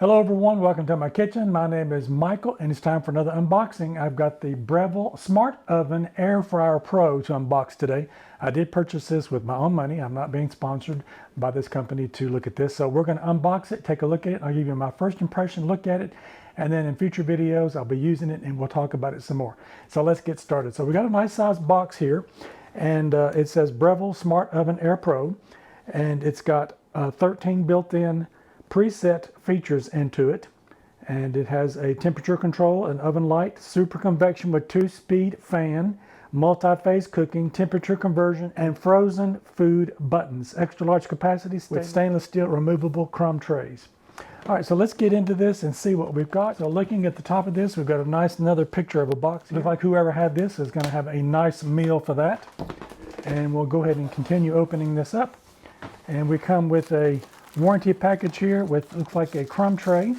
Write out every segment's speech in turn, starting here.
Hello everyone, welcome to my kitchen. My name is Michael and it's time for another unboxing. I've got the Breville Smart Oven Air Fryer Pro to unbox today. I did purchase this with my own money. I'm not being sponsored by this company to look at this. So we're going to unbox it, take a look at it. I'll give you my first impression, look at it, and then in future videos I'll be using it and we'll talk about it some more. So let's get started. So we got a nice size box here and it says Breville Smart Oven Air Pro, and it's got 13 built-in preset features into it, and it has a temperature control, an oven light, super convection with 2-speed fan, multi-phase cooking, temperature conversion, and frozen food buttons, extra large capacity with stainless steel removable crumb trays. All right, so let's get into this and see what we've got. So looking at the top of this, we've got a nice another picture of a box here. Looks like whoever had this is going to have a nice meal for that. And we'll go ahead and continue opening this up. And we come with a warranty package here with looks like a crumb tray,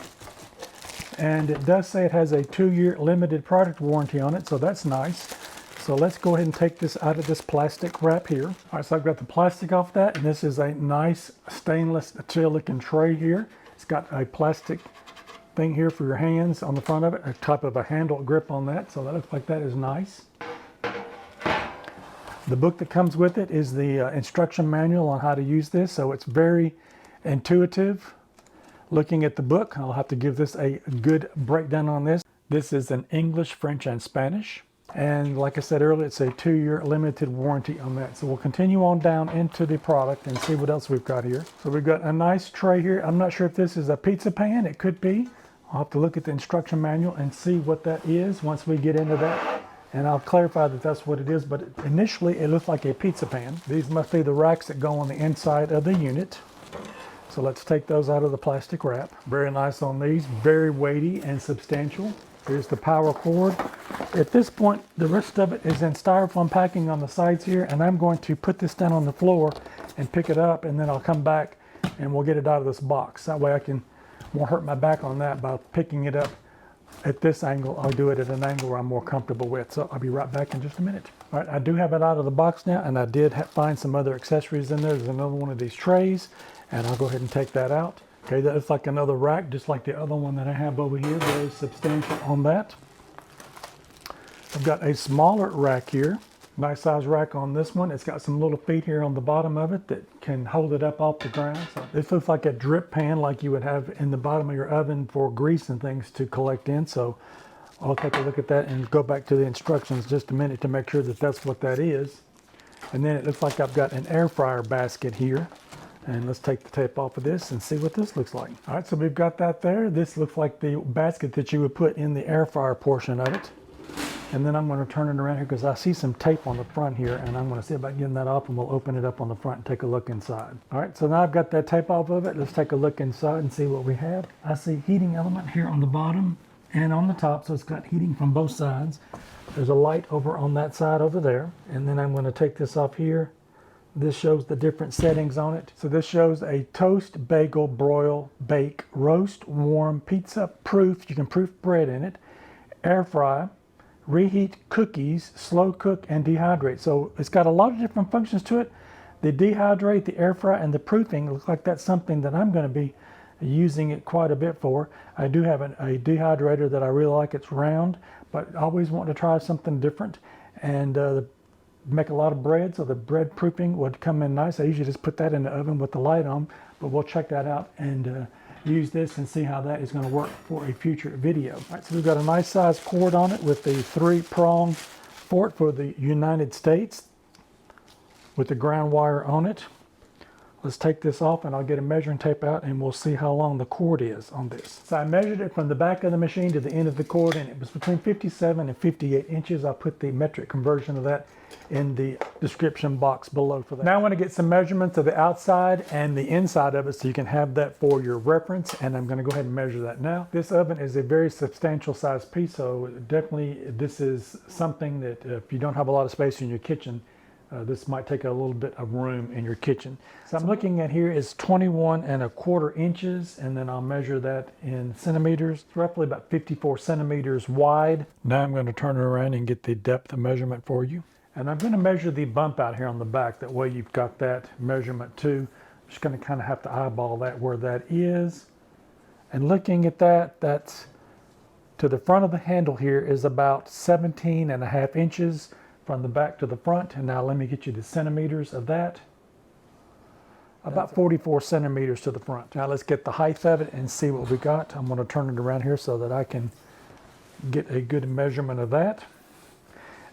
and it does say it has a 2-year limited product warranty on it, so that's nice. So let's go ahead and take this out of this plastic wrap here. All right, so I've got the plastic off that, and this is a nice stainless steel looking tray here. It's got a plastic thing here for your hands on the front of it, a type of a handle grip on that, so that looks like that is nice. The book that comes with it is the instruction manual on how to use this, so it's very intuitive. Looking at the book, I'll have to give this a good breakdown on this. This is in English, French, and Spanish. And like I said earlier, it's a 2-year limited warranty on that. So we'll continue on down into the product and see what else we've got here. So we've got a nice tray here. I'm not sure if this is a pizza pan. It could be. I'll have to look at the instruction manual and see what that is once we get into that. And I'll clarify that that's what it is, but initially it looks like a pizza pan. These must be the racks that go on the inside of the unit. So let's take those out of the plastic wrap. Very nice on these, very weighty and substantial. Here's the power cord. At this point, the rest of it is in styrofoam packing on the sides here, and I'm going to put this down on the floor and pick it up, and then I'll come back and we'll get it out of this box. That way I won't hurt my back on that by picking it up at this angle. I'll do it at an angle where I'm more comfortable with. So I'll be right back in just a minute. All right, I do have it out of the box now, and I did find some other accessories in there. There's another one of these trays, and I'll go ahead and take that out. Okay, that looks like another rack, just like the other one that I have over here. Very substantial on that. I've got a smaller rack here. Nice size rack on this one. It's got some little feet here on the bottom of it that can hold it up off the ground. So this looks like a drip pan like you would have in the bottom of your oven for grease and things to collect in. So I'll take a look at that and go back to the instructions just a minute to make sure that that's what that is. And then it looks like I've got an air fryer basket here. And let's take the tape off of this and see what this looks like. All right, so we've got that there. This looks like the basket that you would put in the air fryer portion of it. And then I'm going to turn it around here because I see some tape on the front here, and I'm going to see about getting that off, and we'll open it up on the front and take a look inside. All right, so now I've got that tape off of it. Let's take a look inside and see what we have. I see heating element here on the bottom and on the top, so it's got heating from both sides. There's a light over on that side over there, and then I'm going to take this off here. This shows the different settings on it. So this shows a toast, bagel, broil, bake, roast, warm, pizza, proof. You can proof bread in it. Air fry, reheat cookies, slow cook, and dehydrate. So it's got a lot of different functions to it. The dehydrate, the air fry, and the proofing looks like that's something that I'm going to be using it quite a bit for. I do have a dehydrator that I really like. It's round, but I always want to try something different. And make a lot of bread, so the bread proofing would come in nice. I usually just put that in the oven with the light on, but we'll check that out and use this and see how that is going to work for a future video. All right, so we've got a nice size cord on it with the 3-prong port for the United States with the ground wire on it. Let's take this off and I'll get a measuring tape out and we'll see how long the cord is on this. So I measured it from the back of the machine to the end of the cord, and it was between 57 and 58 inches. I'll put the metric conversion of that in the description box below for that. Now I want to get some measurements of the outside and the inside of it so you can have that for your reference, and I'm going to go ahead and measure that now. This oven is a very substantial size piece, so definitely this is something that if you don't have a lot of space in your kitchen, this might take a little bit of room in your kitchen. So I'm looking at here is 21¼ inches, and then I'll measure that in centimeters. It's roughly about 54 centimeters wide. Now I'm going to turn it around and get the depth of measurement for you. And I'm going to measure the bump out here on the back. That way you've got that measurement too. I'm just going to kind of have to eyeball that where that is. And looking at that, that's to the front of the handle here is about 17.5 inches from the back to the front. And now let me get you the centimeters of that. About 44 centimeters to the front. Now let's get the height of it and see what we got. I'm going to turn it around here so that I can get a good measurement of that.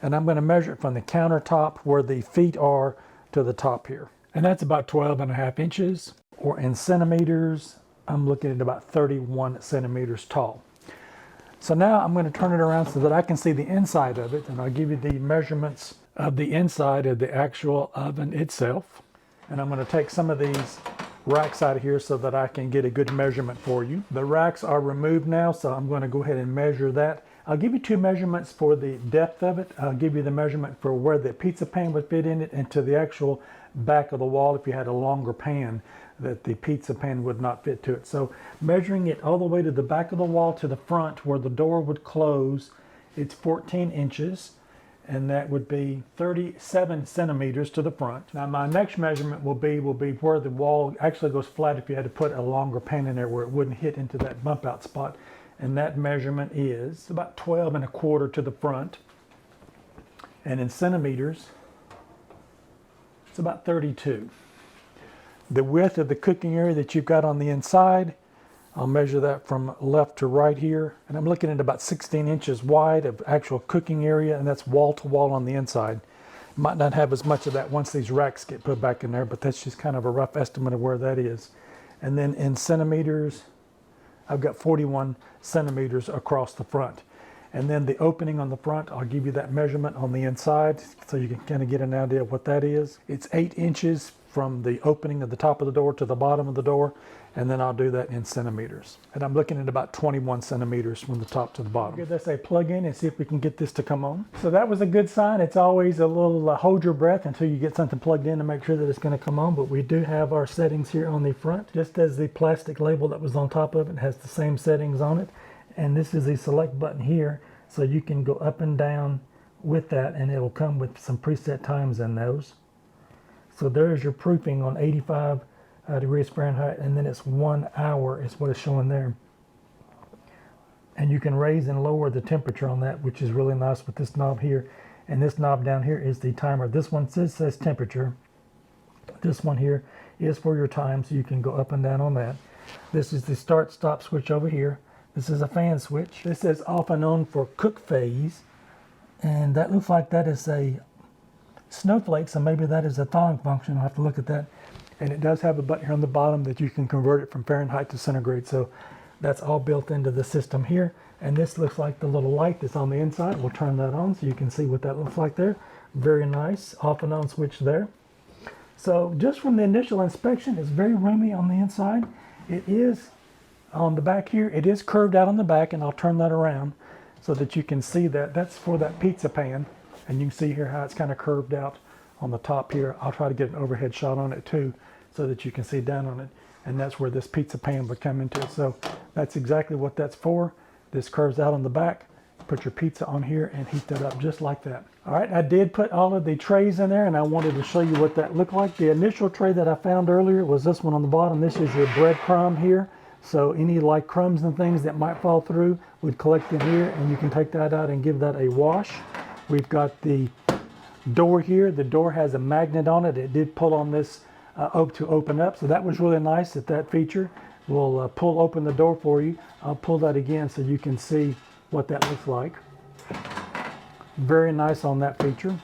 And I'm going to measure it from the countertop where the feet are to the top here. And that's about 12.5 inches, or in centimeters, I'm looking at about 31 centimeters tall. So now I'm going to turn it around so that I can see the inside of it, and I'll give you the measurements of the inside of the actual oven itself. And I'm going to take some of these racks out of here so that I can get a good measurement for you. The racks are removed now, so I'm going to go ahead and measure that. I'll give you two measurements for the depth of it. I'll give you the measurement for where the pizza pan would fit in it, and to the actual back of the wall if you had a longer pan that the pizza pan would not fit to it. So measuring it all the way to the back of the wall to the front where the door would close, it's 14 inches. And that would be 37 centimeters to the front. Now my next measurement will be where the wall actually goes flat if you had to put a longer pan in there where it wouldn't hit into that bump out spot. And that measurement is about 12.25 to the front. And in centimeters, it's about 32. The width of the cooking area that you've got on the inside, I'll measure that from left to right here, and I'm looking at about 16 inches wide of actual cooking area, and that's wall to wall on the inside. Might not have as much of that once these racks get put back in there, but that's just kind of a rough estimate of where that is. And then in centimeters, I've got 41 centimeters across the front. And then the opening on the front, I'll give you that measurement on the inside so you can kind of get an idea of what that is. It's 8 inches from the opening of the top of the door to the bottom of the door, and then I'll do that in centimeters. And I'm looking at about 21 centimeters from the top to the bottom. Give this a plug in and see if we can get this to come on. So that was a good sign. It's always a little hold your breath until you get something plugged in to make sure that it's going to come on, but we do have our settings here on the front. Just as the plastic label that was on top of it has the same settings on it. And this is the select button here, so you can go up and down with that, and it will come with some preset times in those. So there's your proofing on 85 degrees Fahrenheit, and then it's 1 hour is what it's showing there. And you can raise and lower the temperature on that, which is really nice with this knob here. And this knob down here is the timer. This one says temperature. This one here is for your time, so you can go up and down on that. This is the start stop switch over here. This is a fan switch. This is off and on for cook phase, and that looks like that is a snowflake, so maybe that is a thawing function. I'll have to look at that. And it does have a button here on the bottom that you can convert it from Fahrenheit to centigrade, so that's all built into the system here. And this looks like the little light that's on the inside. We'll turn that on so you can see what that looks like there. Very nice off and on switch there. So just from the initial inspection, it's very roomy on the inside. It is on the back here, it is curved out on the back, and I'll turn that around so that you can see that. That's for that pizza pan, and you can see here how it's kind of curved out on the top here. I'll try to get an overhead shot on it too so that you can see down on it, and that's where this pizza pan would come into it. So that's exactly what that's for. This curves out on the back. Put your pizza on here and heat that up just like that. All right, I did put all of the trays in there, and I wanted to show you what that looked like. The initial tray that I found earlier was this one on the bottom. This is your breadcrumb here. So any like crumbs and things that might fall through would collect in here, and you can take that out and give that a wash. We've got the door here. The door has a magnet on it. It did pull on this to open up, so that was really nice that feature. We'll pull open the door for you. I'll pull that again so you can see what that looks like. Very nice on that feature.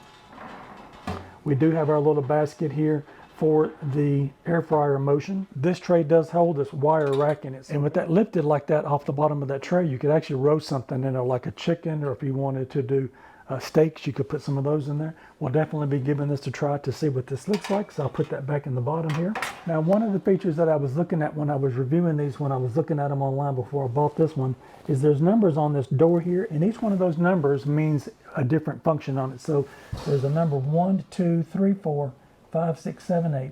We do have our little basket here for the air fryer motion. This tray does hold this wire rack in it. And with that lifted like that off the bottom of that tray, you could actually roast something in there like a chicken, or if you wanted to do steaks, you could put some of those in there. We'll definitely be giving this a try to see what this looks like, so I'll put that back in the bottom here. Now, one of the features that I was looking at when I was reviewing these, when I was looking at them online before I bought this one, is there's numbers on this door here, and each one of those numbers means a different function on it. So there's a number 1, 2, 3, 4, 5, 6, 7, 8.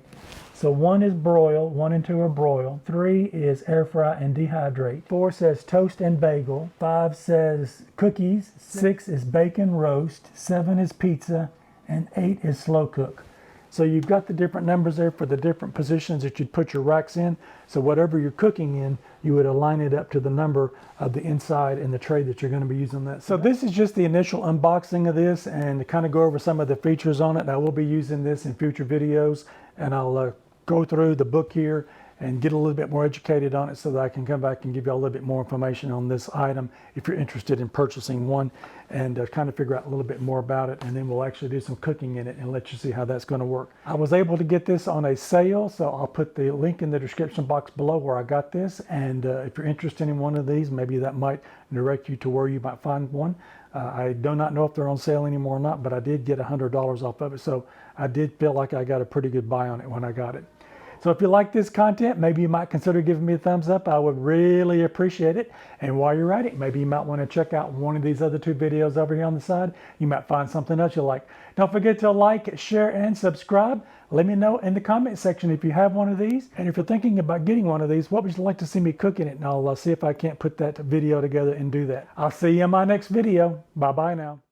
So 1 is broil, 1 and 2 are broil. 3 is air fry and dehydrate. 4 says toast and bagel. 5 says cookies. 6 is bacon roast. 7 is pizza. And 8 is slow cook. So you've got the different numbers there for the different positions that you'd put your racks in. So whatever you're cooking in, you would align it up to the number of the inside and the tray that you're going to be using that. So this is just the initial unboxing of this, and to kind of go over some of the features on it. I will be using this in future videos, and I'll go through the book here and get a little bit more educated on it so that I can come back and give you a little bit more information on this item if you're interested in purchasing one, and kind of figure out a little bit more about it, and then we'll actually do some cooking in it and let you see how that's going to work. I was able to get this on a sale, so I'll put the link in the description box below where I got this, and if you're interested in one of these, maybe that might direct you to where you might find one. I do not know if they're on sale anymore or not, but I did get $100 off of it, so I did feel like I got a pretty good buy on it when I got it. So if you like this content, maybe you might consider giving me a thumbs up. I would really appreciate it. And while you're at it, maybe you might want to check out one of these other 2 videos over here on the side. You might find something else you like. Don't forget to like, share, and subscribe. Let me know in the comment section if you have one of these. And if you're thinking about getting one of these, what would you like to see me cook in it? And I'll see if I can't put that video together and do that. I'll see you in my next video. Bye-bye now.